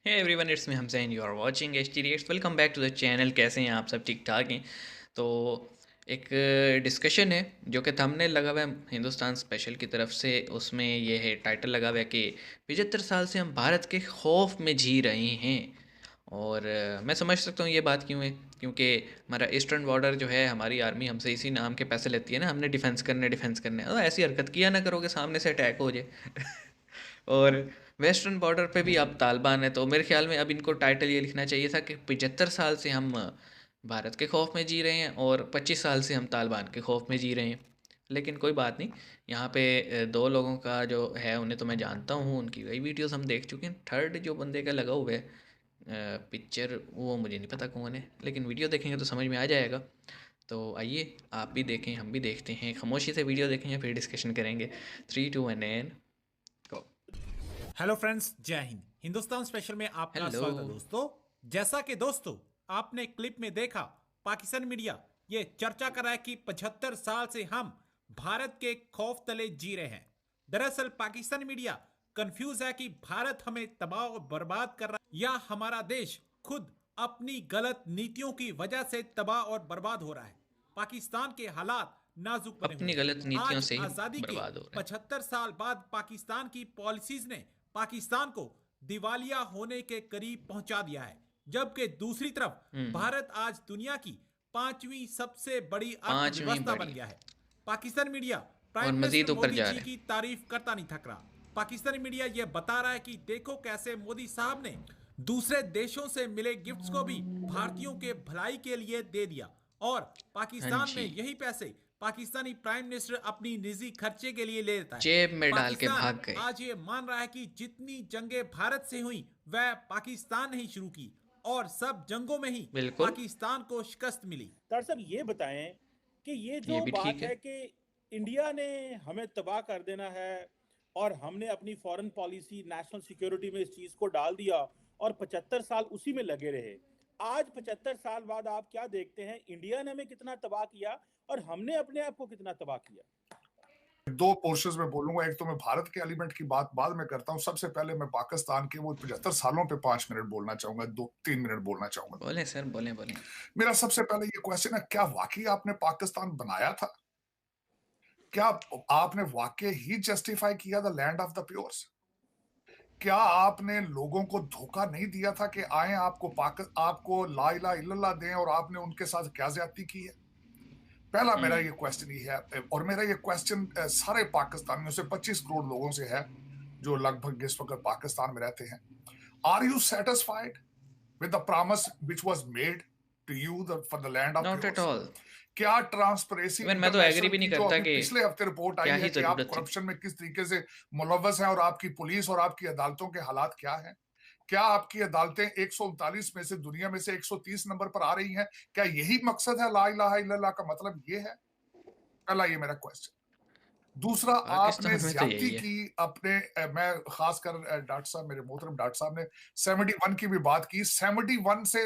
Hey everyone, it's me Hamsain. You are watching H T reacts. Welcome back to the channel. कैसे हैं आप सब? ठीक ठाक हैं? तो एक डिस्कशन है जो कि थंबनेल लगा हुआ है हिंदुस्तान स्पेशल की तरफ से। उसमें ये है, टाइटल लगा हुआ है कि 75 साल से हम भारत के खौफ में जी रहे हैं। और मैं समझ सकता हूँ ये बात क्यों है, क्योंकि हमारा ईस्टर्न बॉर्डर जो है, हमारी आर्मी हमसे इसी नाम के पैसे लेती है ना, हमने डिफेंस करने तो ऐसी हरकत किया ना करोगे सामने से अटैक हो जाए। और वेस्टर्न बॉर्डर पे भी अब तालिबान है, तो मेरे ख्याल में अब इनको टाइटल ये लिखना चाहिए था कि 75 साल से हम भारत के खौफ में जी रहे हैं और 25 साल से हम तालिबान के खौफ में जी रहे हैं। लेकिन कोई बात नहीं। यहाँ पे दो लोगों का जो है उन्हें तो मैं जानता हूँ, उनकी कई वीडियोस हम देख चुके हैं। थर्ड जो बंदे का लगा हुआ है पिक्चर, वो मुझे नहीं पता कौन है, लेकिन वीडियो देखेंगे तो समझ में आ जाएगा। तो आइए, आप भी देखें, हम भी देखते हैं, खामोशी से वीडियो देखेंगे, फिर डिस्कशन करेंगे। 3 2 1 एंड गो। हेलो फ्रेंड्स, जय हिंद। हिंदुस्तान स्पेशल में आपका हेलो। स्वागत है दोस्तों। जैसा कि दोस्तों आपने क्लिप में देखा, पाकिस्तान मीडिया ये चर्चा कर रहा है कि 75 साल से हम भारत के खौफ तले जी रहे हैं। दरअसल पाकिस्तान मीडिया कंफ्यूज है कि भारत हमें तबाह और बर्बाद कर रहा है या हमारा देश खुद अपनी गलत नीतियों की वजह से तबाह और बर्बाद हो रहा है। पाकिस्तान के हालात नाजुक बने हुए अपनी हैं। गलत नीतियों आज से ही आजादी के बर्बाद हो रहे हैं। 75 साल बाद पाकिस्तान की पॉलिसीज ने पाकिस्तान को दिवालिया होने के करीब पहुंचा दिया है, जबकि दूसरी तरफ हम्म। भारत आज दुनिया की पांचवी सबसे बड़ी पांचवी अर्थव्यवस्था बन बड़ी। गया है। पाकिस्तान मीडिया और प्राइम मिनिस्टर मजीद ऊपर मोदी जा जी रहे की हैं। तारीफ करता नहीं थक रहा। पाकिस्तानी मीडिया यह बता रहा है कि देखो कैसे मोदी साहब ने दूसरे देशों से मिले गिफ्ट्स को भी भारतीयों के भलाई के लिए दे दिया, और हाँ पाकिस्तान में जी। यही पैसे पाकिस्तानी प्राइम मिनिस्टर अपनी निजी खर्चे के लिए ले लेता है। जेब में डाल के पाकिस्तान भाग गए। आज ये मान रहा है कि जितनी जंगें भारत से हुई वह पाकिस्तान ने ही शुरू की, और सब जंगों में ही बिल्कुल। पाकिस्तान को शिकस्त मिली। दरअसल ये बताएं कि ये ये जो भी ठीक बात है। है कि इंडिया ने हमें तबाह कर देना है और हमने अपनी फॉरेन पॉलिसी नेशनल सिक्योरिटी में इस चीज को डाल दिया और 75 साल उसी में लगे रहे। आज 75 साल बाद आप क्या देखते हैं, इंडिया ने हमें कितना तबाह किया और हमने अपने आप को कितना तबाह किया। दो पोर्शंस में बोलूंगा। एक तो मैं भारत के एलिमेंट की बात बाद में करता हूं। सबसे पहले मैं पाकिस्तान के वो 75 सालों पे 5 मिनट बोलना चाहूंगा, 2 3 मिनट बोलना चाहूंगा। बोले सर, बोले बोले। मेरा सबसे पहले ये क्वेश्चन है, क्या वाकई आपने पाकिस्तान बनाया था? क्या आपने वाकई ही जस्टिफाई किया द लैंड ऑफ द प्योर्स? क्या आपने लोगों को धोखा नहीं दिया था कि आए आपको ला इलाहा इल्लल्लाह दें, और आपने उनके साथ क्या ज्यादती की है? पहला मेरा ये क्वेश्चन ही है, और मेरा ये क्वेश्चन सारे पाकिस्तानियों से, 25 करोड़ लोगों से है जो लगभग इस वक्त पाकिस्तान में रहते हैं। Are you satisfied with the promise which was made to you for the land of not at pures? All. क्या ट्रांसपेरेंसी इवन मैं तो एग्री इंटरनेशनल भी की नहीं जो करता अभी कि पिछले हफ्ते रिपोर्ट क्या आई ही है कि आप जरूरत थी। करप्शन में किस तरीके से मुलव्वस हैं, और आपकी पुलिस और आपकी अदालतों के हालात क्या हैं? क्या आपकी अदालतें 139 में से दुनिया में से 130 नंबर पर आ रही हैं? क्या यही मकसद है ला इलाहा इल्लल्लाह का? मतलब ये है। पहला ये मेरा क्वेश्चन। दूसरा, आपने पाकिस्तान में तो ज्यादती यही है। की अपने मैं खासकर डॉक्टर साहब, मेरे मोहतरम डॉक्टर साहब ने 71 की भी बात की। 71 से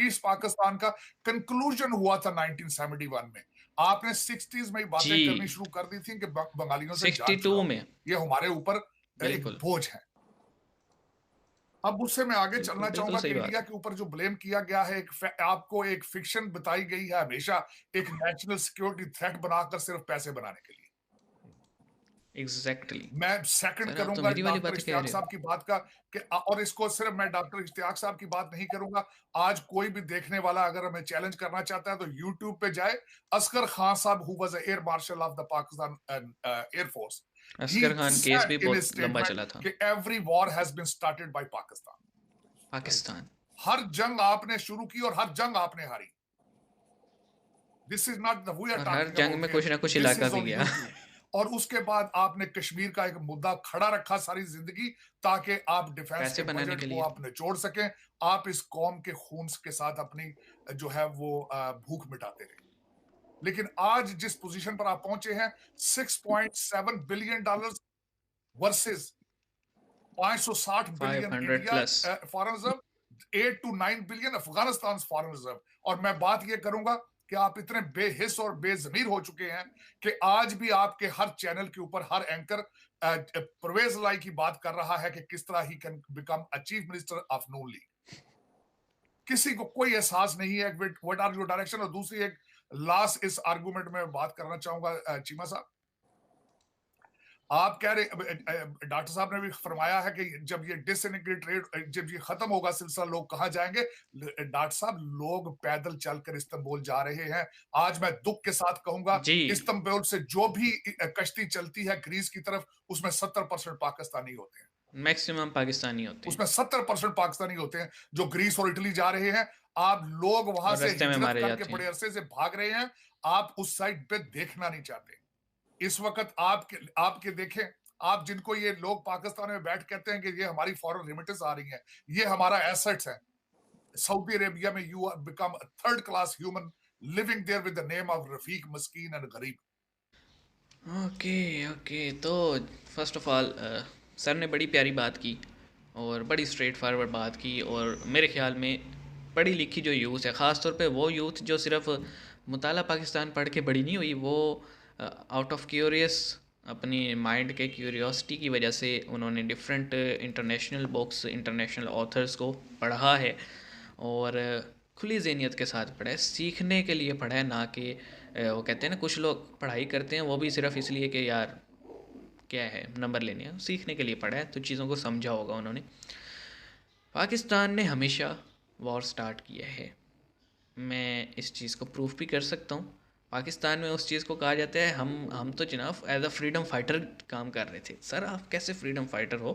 ईस्ट पाकिस्तान का कंक्लूजन हुआ था 1971 में। आपने 60s में ही बातें करनी जी। शुरू कर दी थी कि बंगालियों से जान 62 छुड़ाओ, में। ये हमारे ऊपर एक बिल्कुल। बोझ है। अब उससे मैं आगे बिल्कुल चलना बिल्कुल चाहूंगा कि सही बात इंडिया है। के ऊपर जो ब्लेम किया गया है, आपको एक फिक्शन बताई गई है हमेशा, एक नेशनल सिक्योरिटी थ्रेट बनाकर सिर्फ पैसे बनाने के लिए। एग्जैक्टली। मैं सेकंड सर, आप तो करूंगा मेरी वाली डॉक्टर बात कह इश्तियाक रहे हो। साहब की बात का कि, और इसको सिर्फ मैं डॉक्टर इश्तियाक साहब की बात नहीं करूंगा। आज कोई भी देखने वाला अगर हमें चैलेंज करना चाहता है तो यूट्यूब पे जाए। Asghar Khan sahib, who was air marshal of the Pakistan air force, he Asghar Khan case said भी in बहुत his लंबा statement चला था। कि every war has been started by Pakistan. Right. Pakistan. हर जंग आपने शुरू की और हर जंग आपने हारी। This is not the we are और हर टॉकिंग जंग अबाउट में हियर, कुछ ना कुछ दिस इलाका इज भी ऑन गया। यूट्यूब। और उसके बाद आपने कश्मीर का एक मुद्दा खड़ा रखा सारी जिंदगी, ताकि आप डिफेंस पैसे के बनाने बजट के को लिए। आप निचोड़ सकें। आप इस कौम के खून के साथ अपनी जो है वो भूख मिटाते रहे। लेकिन आज जिस पोजीशन पर आप पहुंचे हैं, $6.7 billion versus 560 five billion hundred India plus foreign reserve, 8 to 9 billion Afghanistan foreign reserve. और मैं बात यह करूंगा कि आप इतने बेहिस और बेजमीर हो चुके हैं कि आज भी आपके हर चैनल के ऊपर हर एंकर परवेज लाई की बात कर रहा है कि किस तरह he can become a chief minister of Noon league. किसी को कोई एहसास नहीं है व्हाट आर योर डायरेक्शन। और दूसरी एक लास्ट इस आर्गुमेंट में बात करना चाहूंगा चीमा साहब, आप कह रहे, डॉक्टर साहब ने भी फरमाया है कि जब ये डिसइंटीग्रेटेड, जब ये खत्म होगा सिलसिला, लोग कहाँ जाएंगे? डॉक्टर साहब, लोग पैदल चलकर इस्तांबुल जा रहे हैं। आज मैं दुख के साथ कहूंगा, जी इस्तांबुल से जो भी कश्ती चलती है ग्रीस की तरफ, उसमें 70% पाकिस्तानी होते हैं। मैक्सिमम पाकिस्तानी होते हैं उसमें 70% पाकिस्तानी होते हैं जो ग्रीस और इटली जा रहे हैं। आप लोग वहां और से रास्ते में हिजरत मारे करके जाते बड़े हैं। अरसे से भाग रहे हैं। आप उस साइड पे देखना नहीं चाहते। इस वक्त आपके देखें, आप जिनको ये लोग पाकिस्तान में बैठ कहते हैं कि ये हमारी फॉरेन रेमिटेंस आ रही है, ये हमारा एसेट्स है। सऊदी अरेबिया में you become third class human living there with the name of Rafiq, मस्कीन एंड गरीब। ओके ओके, तो फर्स्ट ऑफ ऑल सर ने बड़ी प्यारी बात की और बड़ी स्ट्रेट फॉरवर्ड बात की, और मेरे ख्याल में पढ़ी लिखी जो यूथ है, ख़ास तौर पे वो यूथ जो सिर्फ मुताला पाकिस्तान पढ़ के बड़ी नहीं हुई, वो आउट ऑफ क्यूरियस, अपनी माइंड के क्यूरियोसिटी की वजह से उन्होंने different international books, international authors को पढ़ा है और खुली ज़हनियत के साथ पढ़ा है, सीखने के लिए पढ़ा है, ना कि वो कहते हैं ना कुछ लोग पढ़ाई करते हैं वो भी सिर्फ इसलिए कि यार क्या है नंबर लेने हैं, सीखने के लिए पढ़ा है, तो चीज़ों को समझा होगा उन्होंने। पाकिस्तान ने हमेशा वॉर स्टार्ट किया है, मैं इस चीज़ को प्रूफ भी कर सकता हूँ। पाकिस्तान में उस चीज़ को कहा जाता है, हम तो जनाब एज अ फ्रीडम फाइटर काम कर रहे थे। सर आप कैसे फ्रीडम फाइटर हो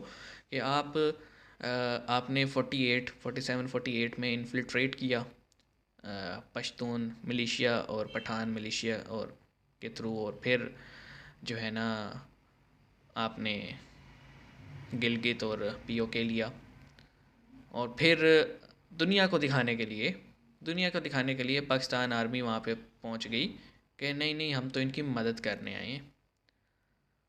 कि आपने 47 48 में इन्फिल्ट्रेट किया पश्तून मिलिशिया और पठान मिलिशिया और के थ्रू, और फिर जो है ना आपने गिलगित और पीओके लिया, और फिर दुनिया को दिखाने के लिए पाकिस्तान आर्मी वहाँ पे पहुँच गई कि नहीं नहीं हम तो इनकी मदद करने आए हैं,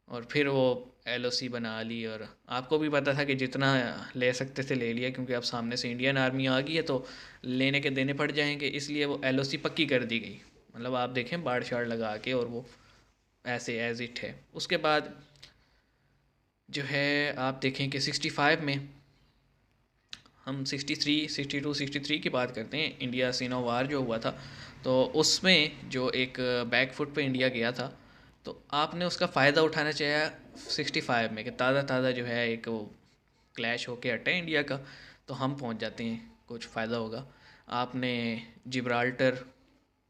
और फिर वो एलओसी बना ली, और आपको भी पता था कि जितना ले सकते थे ले लिया, क्योंकि अब सामने से इंडियन आर्मी आ गई है तो लेने के देने पड़ जाएंगे, इसलिए वो एलओसी पक्की कर दी गई। मतलब आप देखें बाड़ शाड़ लगा के, और वो ऐसे एज इट है। उसके बाद जो है आप देखें कि 65 में, हम 63 62 63 की बात करते हैं, इंडिया सीनो वार जो हुआ था, तो उसमें जो एक बैक फुट पे इंडिया गया था, तो आपने उसका फ़ायदा उठाना चाहिए 65 में कि ताज़ा जो है एक वो क्लैश होके हटे इंडिया का, तो हम पहुंच जाते हैं, कुछ फ़ायदा होगा। आपने जिब्राल्टर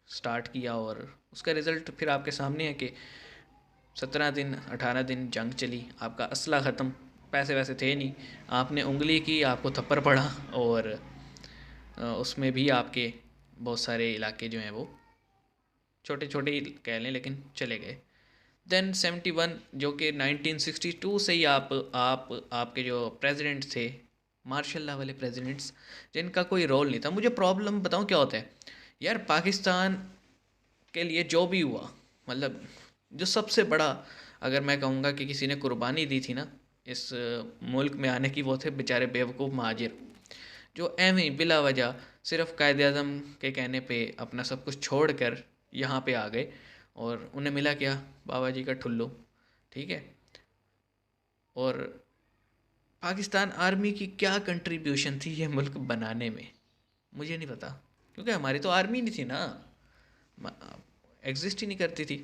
स्टार्ट किया और उसका रिज़ल्ट फिर आपके सामने है कि 17 दिन 18 दिन जंग चली, आपका असला ख़त्म, पैसे वैसे थे नहीं, आपने उंगली की, आपको थप्पड़ पड़ा, और उसमें भी आपके बहुत सारे इलाके जो हैं वो छोटे छोटे ही कह लें लेकिन चले गए। देन 71 जो कि 1962 से ही आपके जो प्रेसिडेंट थे, मार्शल लॉ वाले प्रेसिडेंट्स, जिनका कोई रोल नहीं था। मुझे प्रॉब्लम बताऊं क्या होता है यार, पाकिस्तान के लिए जो भी हुआ, मतलब जो सबसे बड़ा, अगर मैं कहूँगा कि किसी ने कुर्बानी दी थी ना इस मुल्क में आने की, वो थे बेचारे बेवकूफ़ महाजिर, जो एवं ही बिला वजह सिर्फ कायद आज़म के कहने पे अपना सब कुछ छोड़ कर यहाँ पे आ गए, और उन्हें मिला क्या, बाबा जी का ठुल्लू, ठीक है। और पाकिस्तान आर्मी की क्या कंट्रीब्यूशन थी ये मुल्क बनाने में, मुझे नहीं पता, क्योंकि हमारी तो आर्मी नहीं थी ना, एग्जिस्ट ही नहीं करती थी।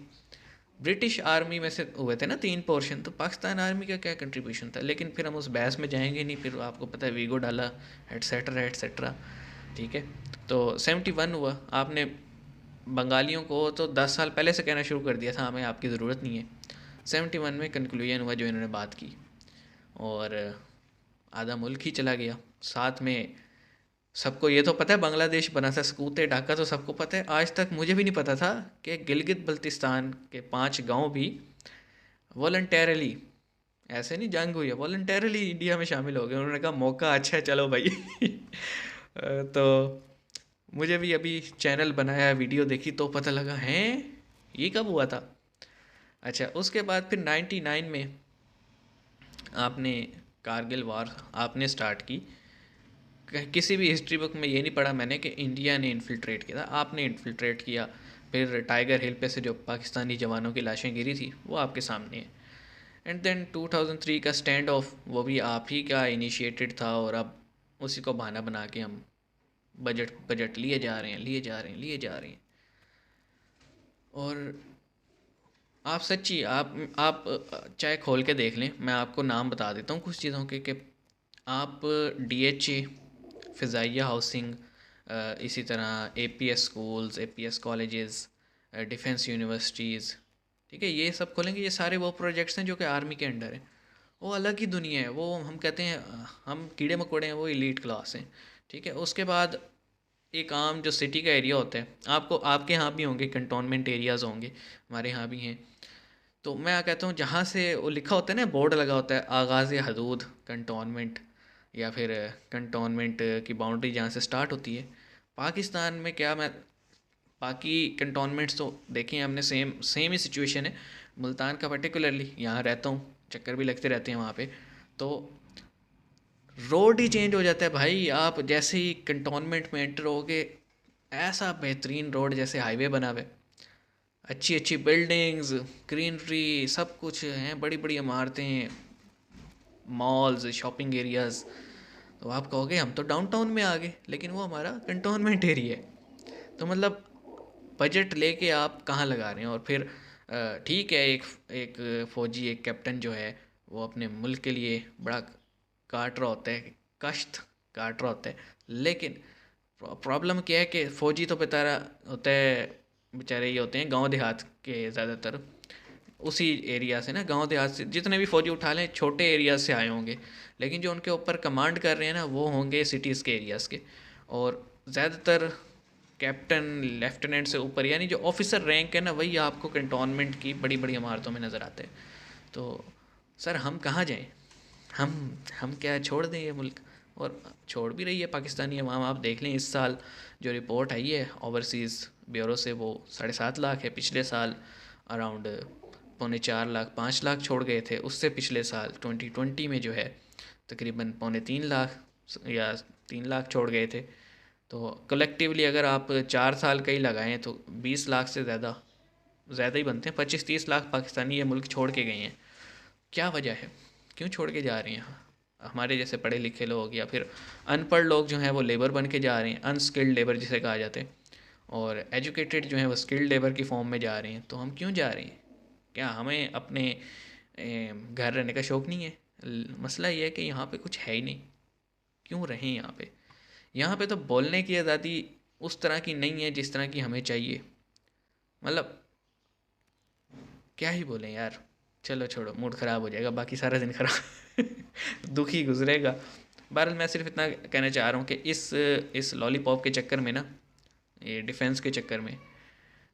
ब्रिटिश आर्मी में से हुए थे ना 3 पोर्शन, तो पाकिस्तान आर्मी का क्या कंट्रीब्यूशन था। लेकिन फिर हम उस बहस में जाएंगे नहीं, फिर आपको पता है वीगो डाला एट्सेट्रा, ठीक है। तो 71 हुआ, आपने बंगालियों को तो 10 साल पहले से कहना शुरू कर दिया था हमें आपकी ज़रूरत नहीं है। 71 में कंक्लूजन हुआ जो इन्होंने बात की, और आधा मुल्क ही चला गया। साथ में सबको ये तो पता है बांग्लादेश बना था, सकूते ढाका तो सबको पता है। आज तक मुझे भी नहीं पता था कि गिलगित बल्तिस्तान के 5 गांव भी वॉलंटरली, ऐसे नहीं जंग हुई है, वॉलंटरली इंडिया में शामिल हो गए। उन्होंने कहा मौका अच्छा है चलो भाई तो मुझे भी अभी चैनल बनाया, वीडियो देखी तो पता लगा हैं ये कब हुआ था। अच्छा, उसके बाद फिर 99 में आपने कारगिल वार आपने स्टार्ट की। किसी भी हिस्ट्री बुक में ये नहीं पढ़ा मैंने कि इंडिया ने इन्फिल्ट्रेट किया था, आपने इन्फिल्ट्रेट किया। फिर टाइगर हिल पे से जो पाकिस्तानी जवानों की लाशें गिरी थी वो आपके सामने है। एंड देन 2003 का स्टैंड ऑफ वो भी आप ही का इनिशिएटेड था, और अब उसी को बहाना बना के हम बजट बजट लिए जा रहे हैं, लिए जा रहे हैं, लिए जा रहे हैं। और आप सच्ची आप चाहे खोल के देख लें, मैं आपको नाम बता देता हूँ कुछ चीज़ों के, कि आप DHA, फ़िज़ाइया हाउसिंग, इसी तरह APS schools, APS colleges, defence universities, ठीक है, ये सब खोलेंगे, ये सारे वो प्रोजेक्ट्स हैं जो कि आर्मी के अंडर हैं। वो अलग ही दुनिया है, वो हम कहते हैं हम कीड़े मकोड़े हैं, वो एलीट क्लास हैं, ठीक है। उसके बाद एक आम जो सिटी का एरिया होता है, आपको आपके यहाँ भी होंगे कंटोनमेंट एरियाज़ होंगे, हमारे यहाँ भी हैं। तो मैं कहता हूँ जहाँ से वो लिखा होता है ना, बोर्ड लगा होता है आगाज़ हदूद कंटोनमेंट, या फिर कंटोनमेंट की बाउंड्री जहाँ से स्टार्ट होती है पाकिस्तान में, क्या मैं बाकी कंटोनमेंट्स तो देखें हमने, सेम सेम ही सिचुएशन है। मुल्तान का पर्टिकुलरली यहाँ रहता हूँ, चक्कर भी लगते रहते हैं वहाँ पे, तो रोड ही चेंज हो जाता है भाई। आप जैसे ही कंटोनमेंट में एंटर होगे, ऐसा बेहतरीन रोड जैसे हाईवे बना हुआ है, अच्छी अच्छी बिल्डिंग्स, ग्रीनरी, सब कुछ हैं, बड़ी बड़ी इमारतें, मॉल्स, शॉपिंग एरियाज़। तो आप कहोगे हम तो डाउनटाउन में आ गए, लेकिन वो हमारा कंटोनमेंट एरिया है। तो मतलब बजट लेके आप कहाँ लगा रहे हैं। और फिर ठीक है, एक एक फ़ौजी, एक कैप्टन जो है, वो अपने मुल्क के लिए बड़ा काट रहा होता है, कष्ट काट रहा होता है, लेकिन प्रॉब्लम क्या है कि फ़ौजी तो बेचारा होता है, बेचारे ये होते हैं गांव देहात के ज़्यादातर, उसी एरिया से ना, गांव देहात से जितने भी फ़ौजी उठा लें छोटे एरिया से आए होंगे, लेकिन जो उनके ऊपर कमांड कर रहे हैं ना, वो होंगे सिटीज़ के एरियाज़ के। और ज़्यादातर कैप्टन लेफ्टिनेंट से ऊपर, यानी जो ऑफिसर रैंक है ना, वही आपको कंटोनमेंट की बड़ी बड़ी इमारतों में नज़र आते हैं। तो सर हम कहाँ जाएं? हम क्या छोड़ दें ये मुल्क? और छोड़ भी रही है पाकिस्तानी अवाम। आप देख लें, इस साल जो रिपोर्ट आई है ओवरसीज़ ब्यूरो से, वो 7.5 लाख है। पिछले साल अराउंड 3.25 लाख 5 लाख छोड़ गए थे। उससे पिछले साल 2020 में जो है तकरीबन 3.25 लाख या 3 लाख छोड़ गए थे। तो कलेक्टिवली अगर आप 4 साल का ही लगाएं तो 20 लाख से ज़्यादा ही बनते हैं। 25-30 लाख पाकिस्तानी ये मुल्क छोड़ के गए हैं। क्या वजह है, क्यों छोड़ के जा रहे हैं? हमारे जैसे पढ़े लिखे लोग या फिर अनपढ़ लोग जो हैं वो लेबर बन के जा रहे हैं, अनस्किल्ड लेबर जिसे कहा जाता है, और एजुकेटेड जो है वो स्किल्ड लेबर की फॉर्म में जा रहे हैं। तो हम क्यों जा रहे हैं? क्या हमें अपने घर रहने का शौक़ नहीं है? मसला ये है कि यहाँ पे कुछ है ही नहीं, क्यों रहें यहाँ पे? यहाँ पे तो बोलने की आज़ादी उस तरह की नहीं है जिस तरह की हमें चाहिए। मतलब क्या ही बोलें यार, चलो छोड़ो, मूड ख़राब हो जाएगा, बाकी सारा दिन ख़राब दुखी गुजरेगा। बहरहाल मैं सिर्फ इतना कहना चाह रहा हूँ कि इस लॉलीपॉप के चक्कर में ना, ये डिफेंस के चक्कर में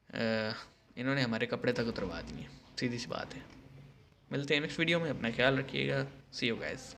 इन्होंने हमारे कपड़े तक उतरवा दिए, सीधी सी बात है। मिलते हैं नेक्स्ट वीडियो में, अपना ख्याल रखिएगा। सी यू गाइस।